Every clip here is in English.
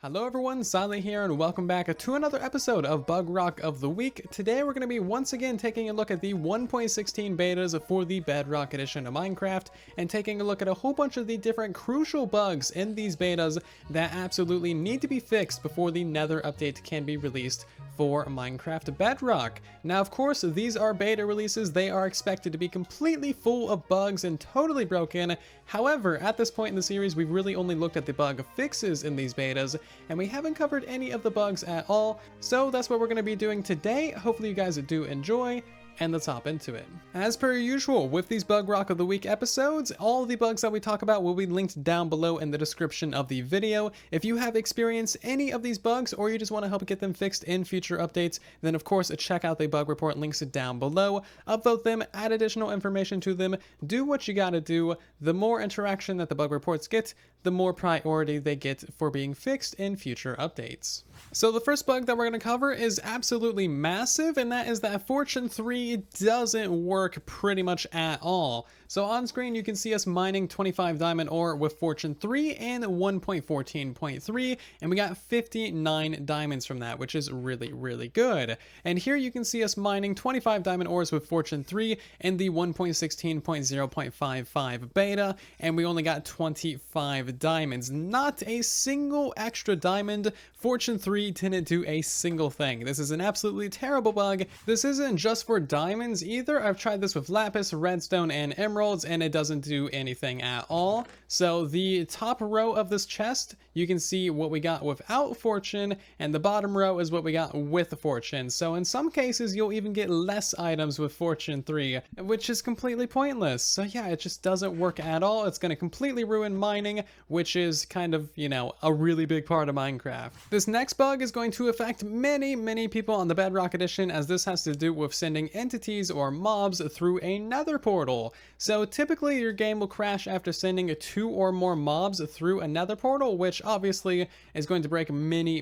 Hello everyone, Silent here, and welcome back to another episode of Bugrock of the Week. Today we're going to be once again taking a look at the 1.16 betas for the Bedrock edition of Minecraft, and taking a look at a whole bunch of the different crucial bugs in these betas that absolutely need to be fixed before the Nether update can be released for Minecraft Bedrock. Now of course, these are beta releases, they are expected to be completely full of bugs and totally broken. However, at this point in the series, we've really only looked at the bug fixes in these betas, and we haven't covered any of the bugs at all, so that's what we're going to be doing today. Hopefully you guys do enjoy, and let's hop into it. As per usual, with these Bugrock of the Week episodes, all the bugs that we talk about will be linked down below in the description of the video. If you have experienced any of these bugs, or you just want to help get them fixed in future updates, then of course check out the bug report links down below, upvote them, add additional information to them, do what you gotta do. The more interaction that the bug reports get, the more priority they get for being fixed in future updates. So the first bug that we're going to cover is absolutely massive, and that is that Fortune 3 doesn't work pretty much at all. So on screen you can see us mining 25 diamond ore with Fortune 3 and 1.14.3, and we got 59 diamonds from that, which is really good. And here you can see us mining 25 diamond ores with Fortune 3 in the 1.16.0.55 beta, and we only got 25 diamonds. Not a single extra diamond. Fortune 3 didn't do a single thing. This is an absolutely terrible bug. This isn't just for diamonds either. I've tried this with lapis, redstone, and emeralds, and it doesn't do anything at all. So the top row of this chest, you can see what we got without Fortune, and the bottom row is what we got with Fortune. So in some cases, you'll even get less items with Fortune 3, which is completely pointless. So yeah, it just doesn't work at all. It's going to completely ruin mining, which is kind of, you know, a really big part of Minecraft. This next bug is going to affect many people on the Bedrock edition, as this has to do with sending entities or mobs through a nether portal. So typically your game will crash after sending 2 or more mobs through a nether portal, which obviously is going to break many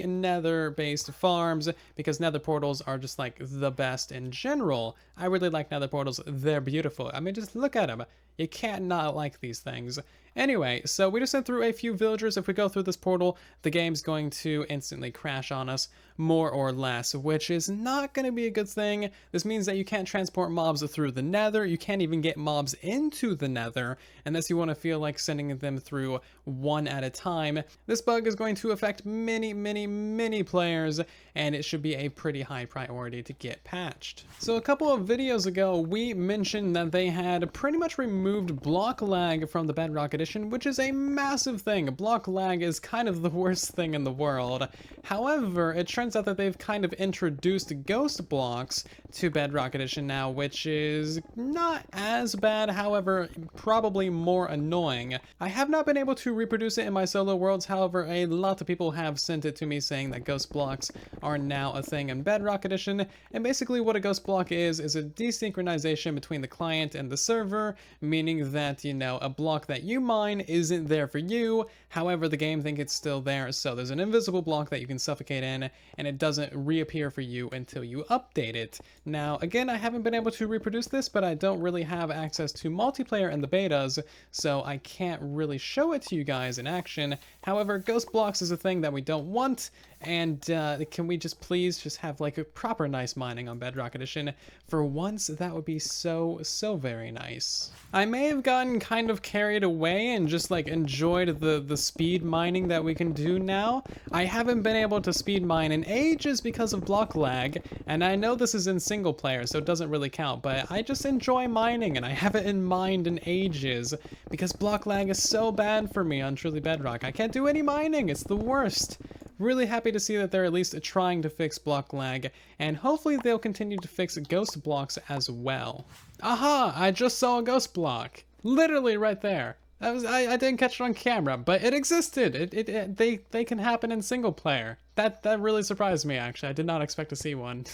nether based farms, because nether portals are just like the best in general. I really like nether portals, they're beautiful. I mean, just look at them. You can't not like these things. Anyway, so we just sent through a few villagers. If we go through this portal, the game's going to instantly crash on us, more or less, which is not going to be a good thing. This means that you can't transport mobs through the nether. You can't even get mobs into the nether, unless you want to feel like sending them through one at a time. This bug is going to affect many players, and it should be a pretty high priority to get patched. So a couple of videos ago, we mentioned that they had pretty much removed block lag from the Bedrock edition, which is a massive thing. Block lag is kind of the worst thing in the world. However, it turns out that they've kind of introduced ghost blocks to Bedrock edition now, which is not as bad, however, probably more annoying. I have not been able to reproduce it in my solo worlds, however, a lot of people have sent it to me saying that ghost blocks are now a thing in Bedrock edition, and basically what a ghost block is a desynchronization between the client and the server, meaning that, you know, a block that you mine isn't there for you, however the game thinks it's still there, so there's an invisible block that you can suffocate in, and it doesn't reappear for you until you update it. Now again, I haven't been able to reproduce this, but I don't really have access to multiplayer in the betas, so I can't really show it to you guys in action. However, ghost blocks is a thing that we don't want, and can we just please just have like a proper nice mining on Bedrock edition for once? That would be so very nice. I may have gotten kind of carried away and just like enjoyed the speed mining that we can do now. I haven't been able to speed mine in ages because of block lag, and I know this is in single player, so it doesn't really count, but I just enjoy mining, and I haven't mined in ages because block lag is so bad for me on Truly Bedrock. I can't do any mining, it's the worst. Really happy to see that they're at least trying to fix block lag, and hopefully they'll continue to fix ghost blocks as well. Aha! I just saw a ghost block. Literally right there. I didn't catch it on camera, but it existed. They can happen in single player. That really surprised me, actually. I did not expect to see one.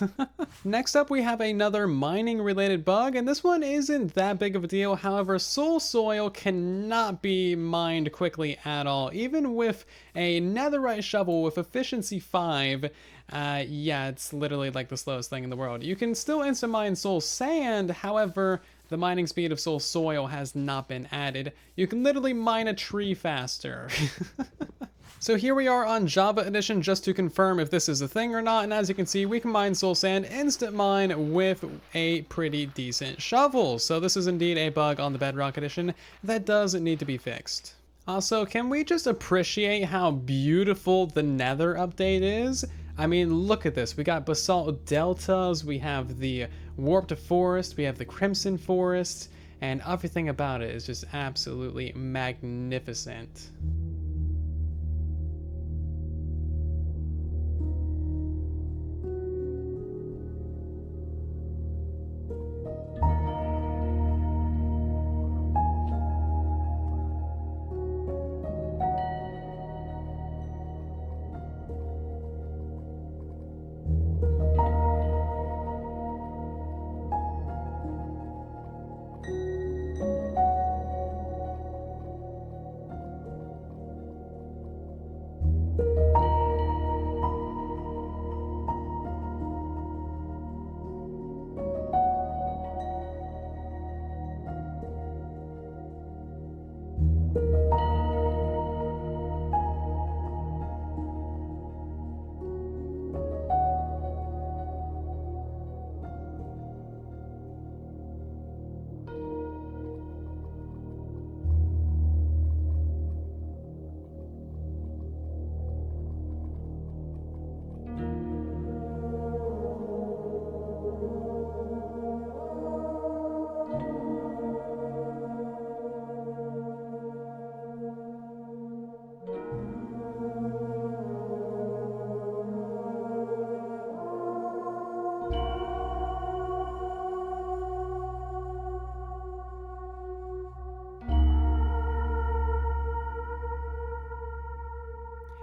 Next up, we have another mining related bug, and this one isn't that big of a deal. However, soul soil cannot be mined quickly at all. Even with a netherite shovel with efficiency 5, yeah, it's literally like the slowest thing in the world. You can still instant mine soul sand, however, the mining speed of soul soil has not been added. You can literally mine a tree faster. So here we are on Java Edition just to confirm if this is a thing or not, and as you can see, we can mine soul sand instant mine with a pretty decent shovel. So this is indeed a bug on the Bedrock Edition that does need to be fixed. Also, can we just appreciate how beautiful the Nether update is? I mean, look at this. We got basalt deltas, we have the warped forest, we have the crimson forest, and everything about it is just absolutely magnificent.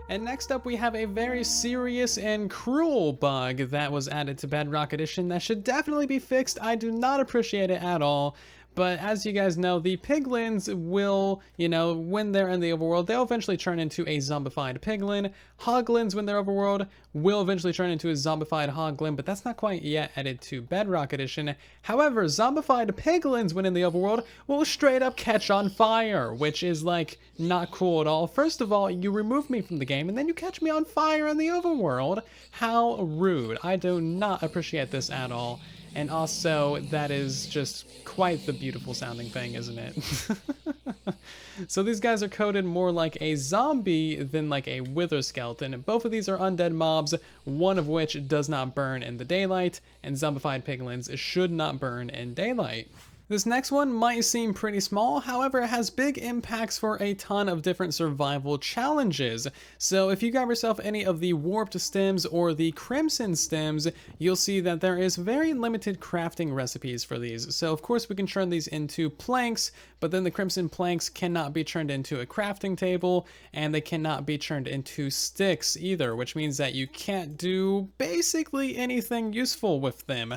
And next up we have a very serious and cruel bug that was added to Bedrock Edition that should definitely be fixed. I do not appreciate it at all. But as you guys know, the piglins will, when they're in the overworld, they'll eventually turn into a zombified piglin. Hoglins, when they're overworld, will eventually turn into a zombified hoglin, but that's not quite yet added to Bedrock Edition. However, zombified piglins, when in the overworld, will straight up catch on fire, which is, like, not cool at all. First of all, you remove me from the game, and then you catch me on fire in the overworld. How rude. I do not appreciate this at all. And also, that is just quite the beautiful sounding thing, isn't it? So these guys are coded more like a zombie than like a wither skeleton. Both of these are undead mobs, one of which does not burn in the daylight, and zombified piglins should not burn in daylight. This next one might seem pretty small, however it has big impacts for a ton of different survival challenges. So if you grab yourself any of the warped stems or the crimson stems, you'll see that there is very limited crafting recipes for these. So of course we can turn these into planks, but then the crimson planks cannot be turned into a crafting table, and they cannot be turned into sticks either, which means that you can't do basically anything useful with them,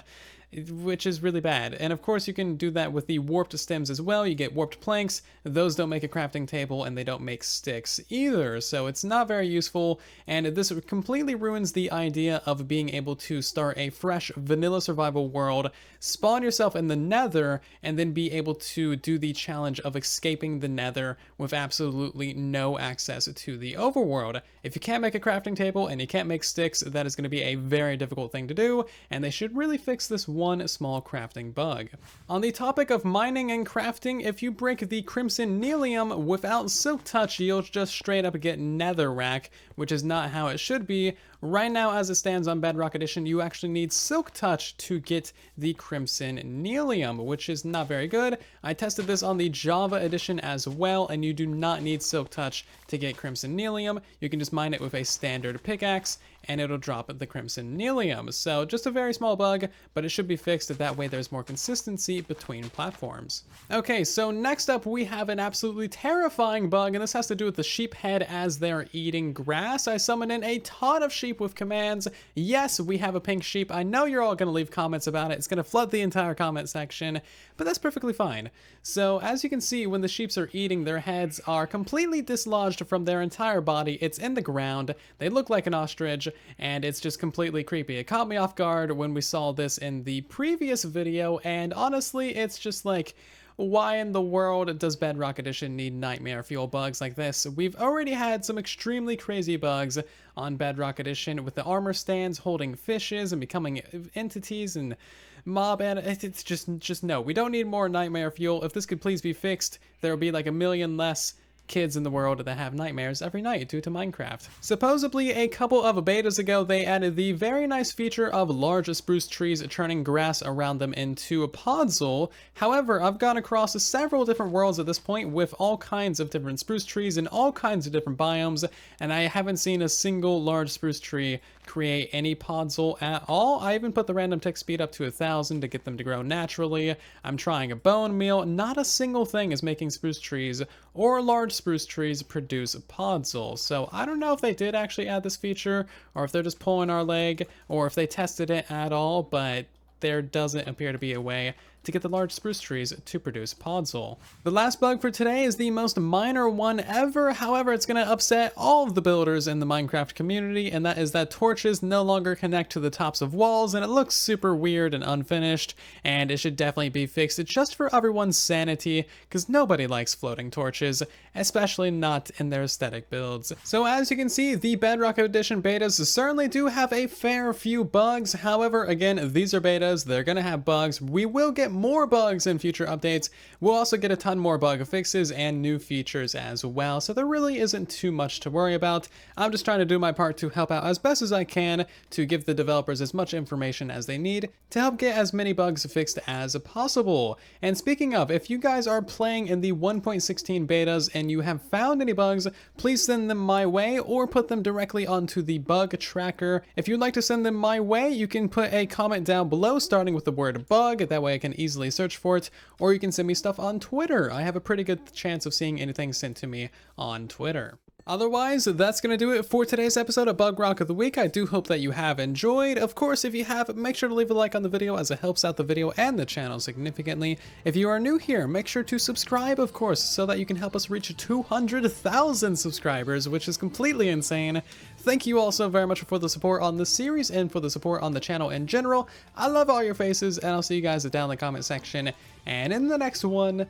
which is really bad. And of course you can do that with the warped stems as well. You get warped planks, those don't make a crafting table, and they don't make sticks either, so it's not very useful, and this completely ruins the idea of being able to start a fresh vanilla survival world, spawn yourself in the nether, and then be able to do the challenge of escaping the nether with absolutely no access to the overworld. If you can't make a crafting table and you can't make sticks, that is going to be a very difficult thing to do, and they should really fix this one small crafting bug. On the topic of mining and crafting, if you break the crimson nylium without silk touch, you'll just straight up get netherrack, which is not how it should be. Right now, as it stands on Bedrock Edition, you actually need silk touch to get the crimson nylium, which is not very good. I tested this on the Java Edition as well, and you do not need silk touch to get crimson nylium. You can just mine it with a standard pickaxe, and it'll drop the crimson nylium. So just a very small bug, but it should be fixed. That way there's more consistency between platforms. Okay, so next up we have an absolutely terrifying bug, and this has to do with the sheep head as they're eating grass. I summoned in a ton of sheep with commands. Yes, we have a pink sheep. I know you're all going to leave comments about it. It's going to flood the entire comment section, but that's perfectly fine. So as you can see, when the sheeps are eating, their heads are completely dislodged from their entire body. It's in the ground. They look like an ostrich, and it's just completely creepy. It caught me off guard when we saw this in the previous video, and honestly, it's just like, why in the world does Bedrock Edition need nightmare fuel bugs like this? We've already had some extremely crazy bugs on Bedrock Edition with the armor stands holding fishes and becoming entities and mob, and it's just no. We don't need more nightmare fuel. If this could please be fixed, there would be like a million less kids in the world that have nightmares every night due to Minecraft. Supposedly, a couple of betas ago, they added the very nice feature of large spruce trees turning grass around them into a podzol. However, I've gone across several different worlds at this point with all kinds of different spruce trees in all kinds of different biomes, and I haven't seen a single large spruce tree create any podzol at all. I even put the random tick speed up to 1,000 to get them to grow naturally. I'm trying a bone meal. Not a single thing is making spruce trees or large spruce trees produce podzol. So I don't know if they did actually add this feature, or if they're just pulling our leg, or if they tested it at all, but there doesn't appear to be a way to get the large spruce trees to produce podzol. The last bug for today is the most minor one ever, however it's going to upset all of the builders in the Minecraft community, and that is that torches no longer connect to the tops of walls, and it looks super weird and unfinished, and it should definitely be fixed just for everyone's sanity, because nobody likes floating torches, especially not in their aesthetic builds. So as you can see, the Bedrock Edition betas certainly do have a fair few bugs. However, again, these are betas, they're going to have bugs. We will get more bugs in future updates. We'll also get a ton more bug fixes and new features as well, so there really isn't too much to worry about. I'm just trying to do my part to help out as best as I can to give the developers as much information as they need to help get as many bugs fixed as possible. And speaking of, if you guys are playing in the 1.16 betas and you have found any bugs, please send them my way or put them directly onto the bug tracker. If you'd like to send them my way, you can put a comment down below starting with the word bug, that way I can easily search for it, or you can send me stuff on Twitter. I have a pretty good chance of seeing anything sent to me on Twitter. Otherwise, that's going to do it for today's episode of Bugrock of the Week. I do hope that you have enjoyed. Of course, if you have, make sure to leave a like on the video as it helps out the video and the channel significantly. If you are new here, make sure to subscribe, of course, so that you can help us reach 200,000 subscribers, which is completely insane. Thank you all so very much for the support on this series and for the support on the channel in general. I love all your faces, and I'll see you guys down in the comment section and in the next one.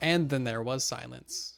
And then there was silence.